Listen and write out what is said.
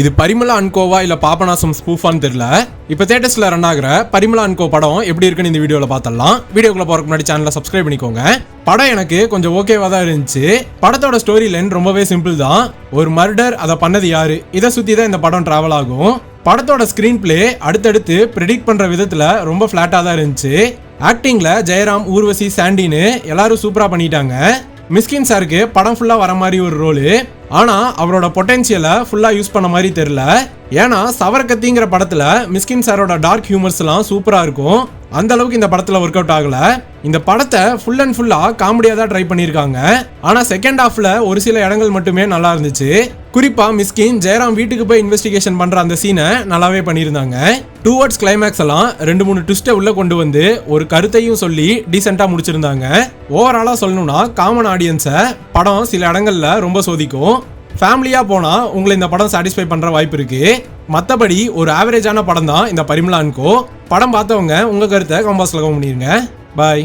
இது பரிமளா அண்ட் கோவா இல்ல பாபநாசம் ஸ்பூஃபான்னு தெரியல. இப்போ தியேட்டர்ஸ்ல ரன் ஆகிற பரிமளா அண்ட் கோ படம் எப்படி இருக்குன்னு இந்த வீடியோல பார்த்தலாம். வீடியோக்குள்ள போறதுக்கு முன்னாடி சேனலை சப்ஸ்கிரைப் பண்ணிக்கோங்க. படம் எனக்கு கொஞ்சம் ஓகேவா தான் இருந்துச்சு. படத்தோட ஸ்டோரி லைன் ரொம்பவே சிம்பிள் தான். ஒரு மர்டர், அதை பண்ணது யாரு, இதை சுத்தி தான் இந்த படம் டிராவல் ஆகும். படத்தோட ஸ்கிரீன் பிளே அடுத்தடுத்து ப்ரெடிக்ட் பண்ற விதத்துல ரொம்ப பிளாட்டா தான் இருந்துச்சு. ஆக்டிங்ல ஜெயராம், ஊர்வசி, சாண்டின்னு எல்லாரும் சூப்பரா பண்ணிட்டாங்க. மிஸ்கின் சாருக்கு படம் ஃபுல்லா வர மாதிரி ஒரு ரோலு, ஆனா அவரோட பொட்டன்சியலை ஃபுல்லா யூஸ் பண்ண மாதிரி தெரியல. ஏன்னா சவரக்கத்திங்கிற படத்துல மிஸ்கின் சாரோட டார்க் ஹியூமர்ஸ் எல்லாம் சூப்பரா இருக்கும். அந்த அளவுக்கு இந்த படத்துல ஒர்க் அவுட் ஆகல. இந்த படத்தை ஃபுல் அண்ட் ஃபுல்லா காமெடியா தான் ட்ரை பண்ணிருக்காங்க. ஆனா செகண்ட் ஹாஃப்ல ஒரு சில இடங்கள் மட்டுமே நல்லா இருந்துச்சு. குறிப்பா மிஸ்கின் ஜெயராம் வீட்டுக்கு போய் இன்வெஸ்டிகேஷன் பண்ற அந்த சீனை நல்லாவே பண்ணியிருந்தாங்க. டுவர்ட்ஸ் கிளைமேக்ஸ் எல்லாம் 2-3 ட்விஸ்ட்டை உள்ள கொண்டு வந்து ஒரு கருத்தையும் சொல்லி டீசெண்டா முடிச்சிருந்தாங்க. ஓவராலா சொல்லணும்னா காமன் ஆடியன்ஸை படம் சில இடங்கள்ல ரொம்ப சோதிக்கும். ஃபேமிலியா போனா உங்களை இந்த படம் சாட்டிஸ்ஃபை பண்ற வாய்ப்பு இருக்கு. மற்றபடி ஒரு ஆவரேஜான படம் தான் இந்த பரிமளா அண்ட் கோ. படம் பார்த்தவங்க உங்க கருத்தை கமெண்ட் பாக்ஸ்ல கமெண்ட் பண்ணிருங்க. பாய்.